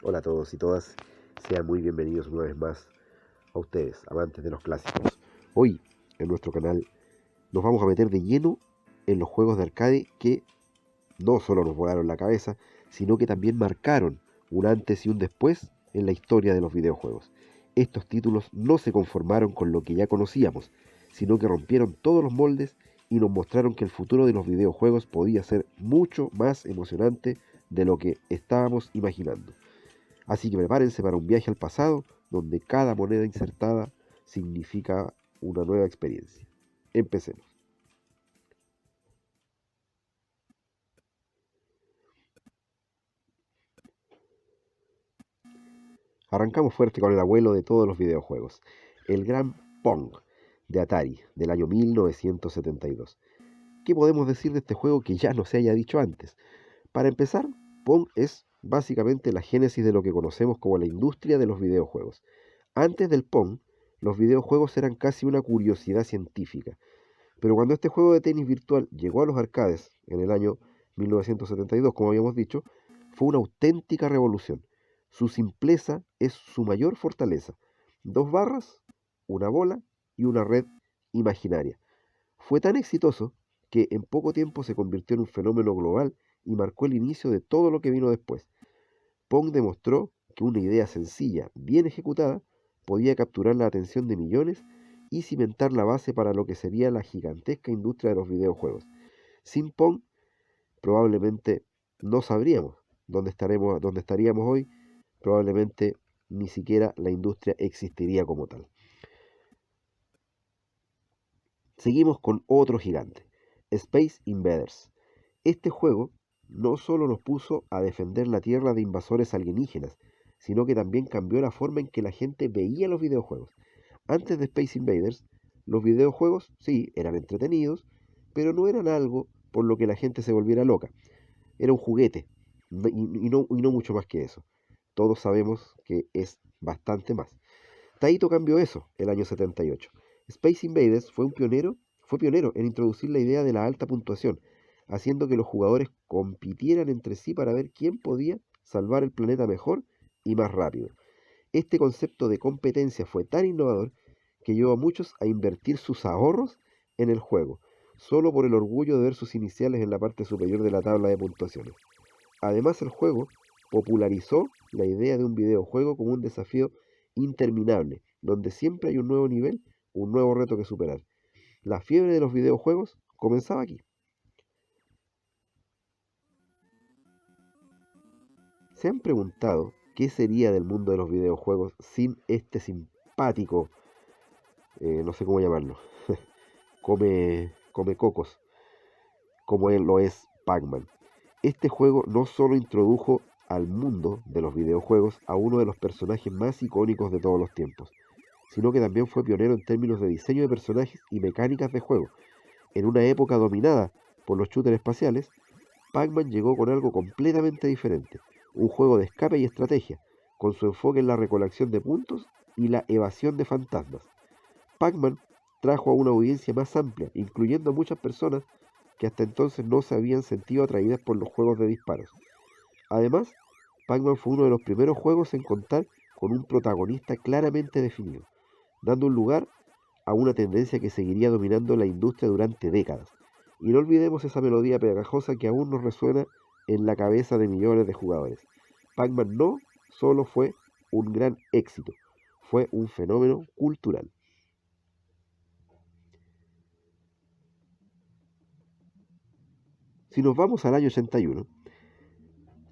Hola a todos y todas, sean muy bienvenidos una vez más a ustedes, amantes de los clásicos. Hoy, en nuestro canal, nos vamos a meter de lleno en los juegos de arcade que no solo nos volaron la cabeza, sino que también marcaron un antes y un después en la historia de los videojuegos. Estos títulos no se conformaron con lo que ya conocíamos, sino que rompieron todos los moldes y nos mostraron que el futuro de los videojuegos podía ser mucho más emocionante de lo que estábamos imaginando. Así que prepárense para un viaje al pasado donde cada moneda insertada significa una nueva experiencia. Empecemos. Arrancamos fuerte con el abuelo de todos los videojuegos, el gran Pong de Atari del año 1972. ¿Qué podemos decir de este juego que ya no se haya dicho antes? Para empezar, Pong es básicamente la génesis de lo que conocemos como la industria de los videojuegos. Antes del Pong, los videojuegos eran casi una curiosidad científica. Pero cuando este juego de tenis virtual llegó a los arcades en el año 1972, como habíamos dicho, fue una auténtica revolución. Su simpleza es su mayor fortaleza. Dos barras, una bola y una red imaginaria. Fue tan exitoso que en poco tiempo se convirtió en un fenómeno global y marcó el inicio de todo lo que vino después. Pong demostró que una idea sencilla, bien ejecutada, podía capturar la atención de millones y cimentar la base para lo que sería la gigantesca industria de los videojuegos. Sin Pong, probablemente no sabríamos dónde estaríamos hoy, probablemente ni siquiera la industria existiría como tal. Seguimos con otro gigante, Space Invaders. Este juego no solo nos puso a defender la Tierra de invasores alienígenas, sino que también cambió la forma en que la gente veía los videojuegos. Antes de Space Invaders, los videojuegos sí eran entretenidos, pero no eran algo por lo que la gente se volviera loca. Era un juguete y no mucho más que eso. Todos sabemos que es bastante más. Taito cambió eso el año 78. Space Invaders fue pionero en introducir la idea de la alta puntuación, haciendo que los jugadores compitieran entre sí para ver quién podía salvar el planeta mejor y más rápido. Este concepto de competencia fue tan innovador que llevó a muchos a invertir sus ahorros en el juego, solo por el orgullo de ver sus iniciales en la parte superior de la tabla de puntuaciones. Además, el juego popularizó la idea de un videojuego como un desafío interminable, donde siempre hay un nuevo nivel, un nuevo reto que superar. La fiebre de los videojuegos comenzaba aquí. ¿Se han preguntado qué sería del mundo de los videojuegos sin este simpático, no sé cómo llamarlo, come cocos, como él lo es Pac-Man? Este juego no solo introdujo al mundo de los videojuegos a uno de los personajes más icónicos de todos los tiempos, sino que también fue pionero en términos de diseño de personajes y mecánicas de juego. En una época dominada por los shooters espaciales, Pac-Man llegó con algo completamente diferente, un juego de escape y estrategia, con su enfoque en la recolección de puntos y la evasión de fantasmas. Pac-Man trajo a una audiencia más amplia, incluyendo a muchas personas que hasta entonces no se habían sentido atraídas por los juegos de disparos. Además, Pac-Man fue uno de los primeros juegos en contar con un protagonista claramente definido, dando un lugar a una tendencia que seguiría dominando la industria durante décadas. Y no olvidemos esa melodía pegajosa que aún nos resuena en la cabeza de millones de jugadores. Pac-Man no solo fue un gran éxito, fue un fenómeno cultural. Si nos vamos al año 81,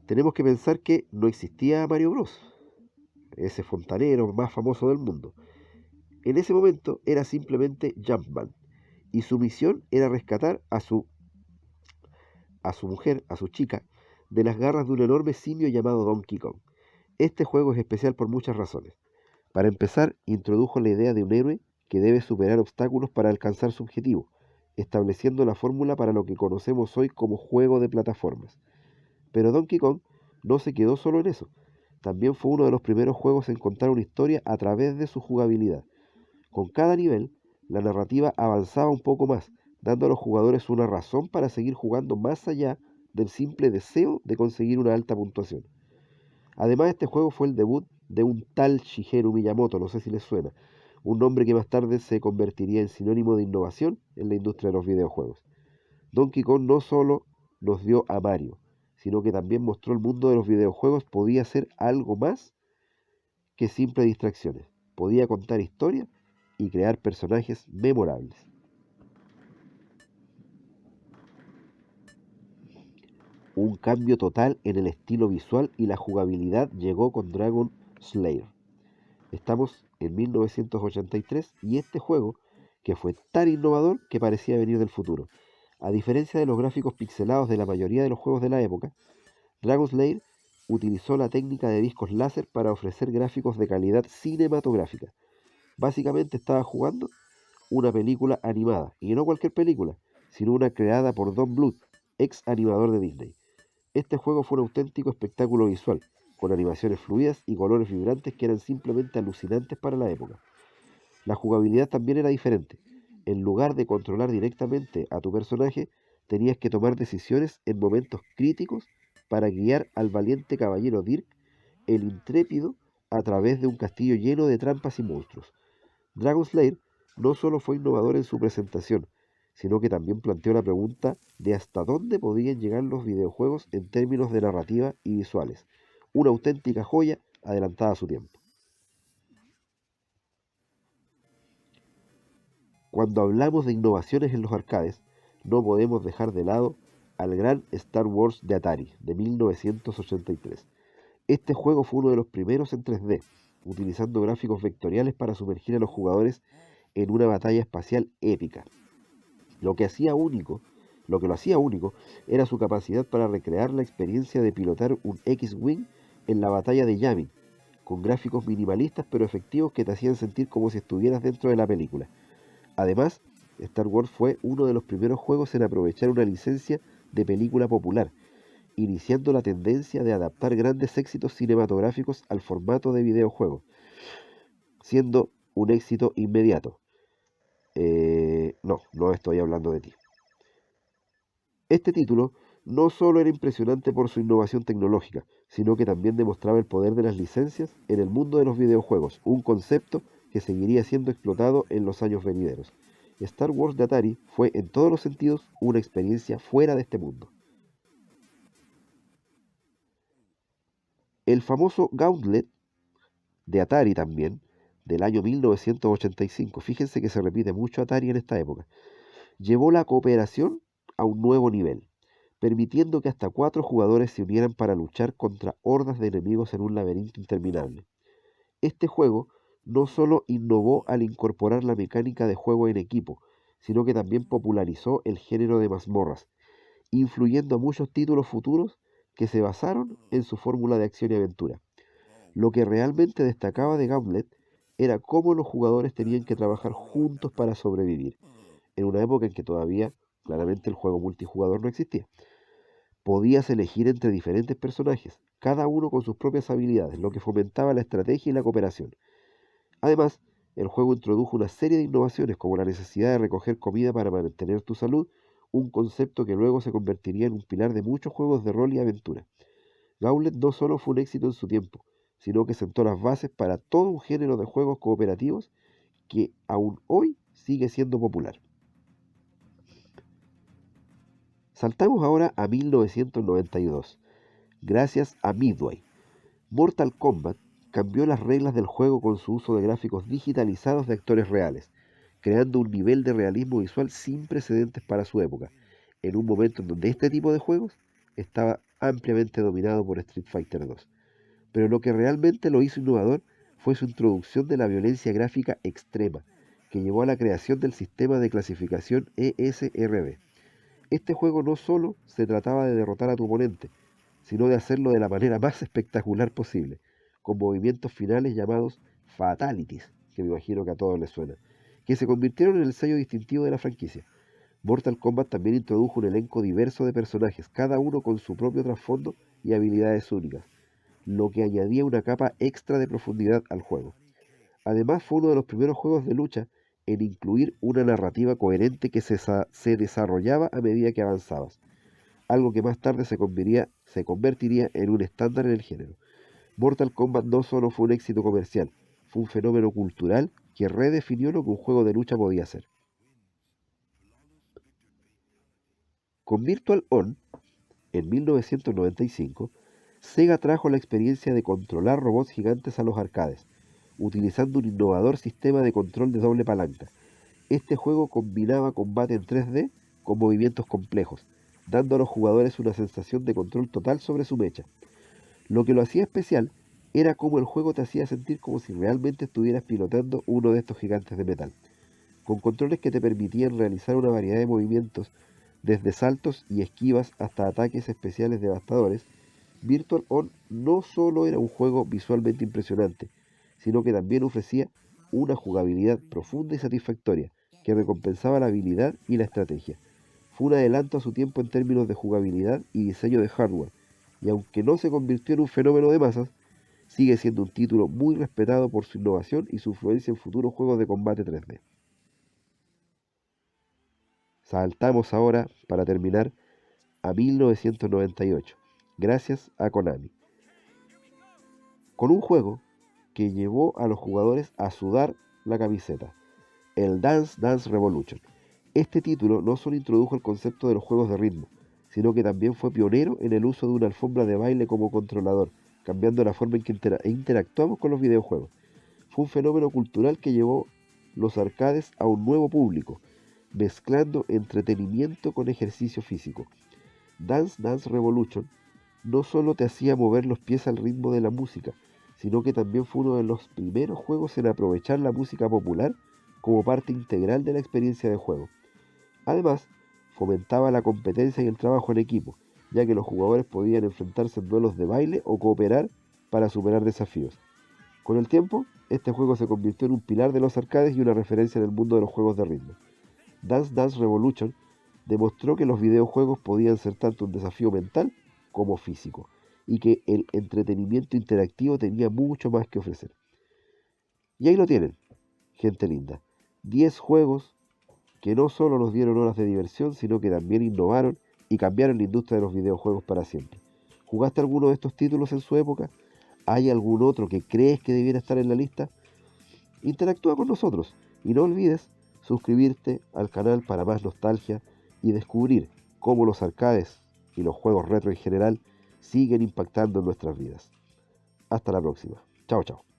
tenemos que pensar que no existía Mario Bros, ese fontanero más famoso del mundo. En ese momento era simplemente Jumpman, y su misión era rescatar a su mujer, a su chica, de las garras de un enorme simio llamado Donkey Kong. Este juego es especial por muchas razones. Para empezar, introdujo la idea de un héroe que debe superar obstáculos para alcanzar su objetivo, estableciendo la fórmula para lo que conocemos hoy como juego de plataformas. Pero Donkey Kong no se quedó solo en eso. También fue uno de los primeros juegos en contar una historia a través de su jugabilidad. Con cada nivel, la narrativa avanzaba un poco más, dando a los jugadores una razón para seguir jugando más allá del simple deseo de conseguir una alta puntuación. Además, este juego fue el debut de un tal Shigeru Miyamoto, no sé si les suena, un nombre que más tarde se convertiría en sinónimo de innovación en la industria de los videojuegos. Donkey Kong no solo nos dio a Mario, sino que también mostró el mundo de los videojuegos podía ser algo más que simples distracciones. Podía contar historias y crear personajes memorables. Un cambio total en el estilo visual y la jugabilidad llegó con Dragon Slayer. Estamos en 1983 y este juego, que fue tan innovador que parecía venir del futuro. A diferencia de los gráficos pixelados de la mayoría de los juegos de la época, Dragon Slayer utilizó la técnica de discos láser para ofrecer gráficos de calidad cinematográfica. Básicamente estaba jugando una película animada, y no cualquier película, sino una creada por Don Bluth, ex animador de Disney. Este juego fue un auténtico espectáculo visual, con animaciones fluidas y colores vibrantes que eran simplemente alucinantes para la época. La jugabilidad también era diferente. En lugar de controlar directamente a tu personaje, tenías que tomar decisiones en momentos críticos para guiar al valiente caballero Dirk, el intrépido, a través de un castillo lleno de trampas y monstruos. Dragon Slayer no solo fue innovador en su presentación, sino que también planteó la pregunta de hasta dónde podían llegar los videojuegos en términos de narrativa y visuales. Una auténtica joya adelantada a su tiempo. Cuando hablamos de innovaciones en los arcades, no podemos dejar de lado al gran Star Wars de Atari, de 1983. Este juego fue uno de los primeros en 3D, utilizando gráficos vectoriales para sumergir a los jugadores en una batalla espacial épica. Lo que hacía único, lo que lo hacía único era su capacidad para recrear la experiencia de pilotar un X-Wing en la batalla de Yavin, con gráficos minimalistas pero efectivos que te hacían sentir como si estuvieras dentro de la película. Además, Star Wars fue uno de los primeros juegos en aprovechar una licencia de película popular, iniciando la tendencia de adaptar grandes éxitos cinematográficos al formato de videojuego, siendo un éxito inmediato. No estoy hablando de ti. Este título no solo era impresionante por su innovación tecnológica, sino que también demostraba el poder de las licencias en el mundo de los videojuegos, un concepto que seguiría siendo explotado en los años venideros. Star Wars de Atari fue en todos los sentidos una experiencia fuera de este mundo. El famoso Gauntlet de Atari también, del año 1985, fíjense que se repite mucho Atari en esta época, llevó la cooperación a un nuevo nivel, permitiendo que hasta 4 jugadores se unieran para luchar contra hordas de enemigos en un laberinto interminable. Este juego no solo innovó al incorporar la mecánica de juego en equipo, sino que también popularizó el género de mazmorras, influyendo a muchos títulos futuros que se basaron en su fórmula de acción y aventura. Lo que realmente destacaba de Gauntlet era cómo los jugadores tenían que trabajar juntos para sobrevivir, en una época en que todavía claramente el juego multijugador no existía. Podías elegir entre diferentes personajes, cada uno con sus propias habilidades, lo que fomentaba la estrategia y la cooperación. Además, el juego introdujo una serie de innovaciones como la necesidad de recoger comida para mantener tu salud, un concepto que luego se convertiría en un pilar de muchos juegos de rol y aventura. Gauntlet no solo fue un éxito en su tiempo, sino que sentó las bases para todo un género de juegos cooperativos que aún hoy sigue siendo popular. Saltamos ahora a 1992. Gracias a Midway, Mortal Kombat cambió las reglas del juego con su uso de gráficos digitalizados de actores reales, creando un nivel de realismo visual sin precedentes para su época, en un momento en donde este tipo de juegos estaba ampliamente dominado por Street Fighter 2. Pero lo que realmente lo hizo innovador fue su introducción de la violencia gráfica extrema, que llevó a la creación del sistema de clasificación ESRB. Este juego no solo se trataba de derrotar a tu oponente, sino de hacerlo de la manera más espectacular posible, con movimientos finales llamados Fatalities, que me imagino que a todos les suena, que se convirtieron en el sello distintivo de la franquicia. Mortal Kombat también introdujo un elenco diverso de personajes, cada uno con su propio trasfondo y habilidades únicas, lo que añadía una capa extra de profundidad al juego. Además, fue uno de los primeros juegos de lucha en incluir una narrativa coherente que se desarrollaba a medida que avanzabas, algo que más tarde se convertiría en un estándar en el género. Mortal Kombat no solo fue un éxito comercial, fue un fenómeno cultural que redefinió lo que un juego de lucha podía ser. Con Virtual On, en 1995, Sega trajo la experiencia de controlar robots gigantes a los arcades, utilizando un innovador sistema de control de doble palanca. Este juego combinaba combate en 3D con movimientos complejos, dando a los jugadores una sensación de control total sobre su mecha. Lo que lo hacía especial era cómo el juego te hacía sentir como si realmente estuvieras pilotando uno de estos gigantes de metal, con controles que te permitían realizar una variedad de movimientos, desde saltos y esquivas hasta ataques especiales devastadores. Virtual On no solo era un juego visualmente impresionante, sino que también ofrecía una jugabilidad profunda y satisfactoria, que recompensaba la habilidad y la estrategia. Fue un adelanto a su tiempo en términos de jugabilidad y diseño de hardware, y aunque no se convirtió en un fenómeno de masas, sigue siendo un título muy respetado por su innovación y su influencia en futuros juegos de combate 3D. Saltamos ahora, para terminar, a 1998, gracias a Konami, con un juego que llevó a los jugadores a sudar la camiseta, el Dance Dance Revolution. Este título no solo introdujo el concepto de los juegos de ritmo, sino que también fue pionero en el uso de una alfombra de baile como controlador, cambiando la forma en que interactuamos con los videojuegos. Fue un fenómeno cultural que llevó los arcades a un nuevo público, mezclando entretenimiento con ejercicio físico. Dance Dance Revolution no solo te hacía mover los pies al ritmo de la música, sino que también fue uno de los primeros juegos en aprovechar la música popular como parte integral de la experiencia de juego. Además, fomentaba la competencia y el trabajo en equipo, ya que los jugadores podían enfrentarse en duelos de baile o cooperar para superar desafíos. Con el tiempo, este juego se convirtió en un pilar de los arcades y una referencia en el mundo de los juegos de ritmo. Dance Dance Revolution demostró que los videojuegos podían ser tanto un desafío mental como físico, y que el entretenimiento interactivo tenía mucho más que ofrecer. Y ahí lo tienen, gente linda. 10 juegos que no solo nos dieron horas de diversión, sino que también innovaron y cambiaron la industria de los videojuegos para siempre. ¿Jugaste alguno de estos títulos en su época? ¿Hay algún otro que crees que debiera estar en la lista? Interactúa con nosotros y no olvides suscribirte al canal para más nostalgia y descubrir cómo los arcades y los juegos retro en general siguen impactando en nuestras vidas. Hasta la próxima. Chao, chao.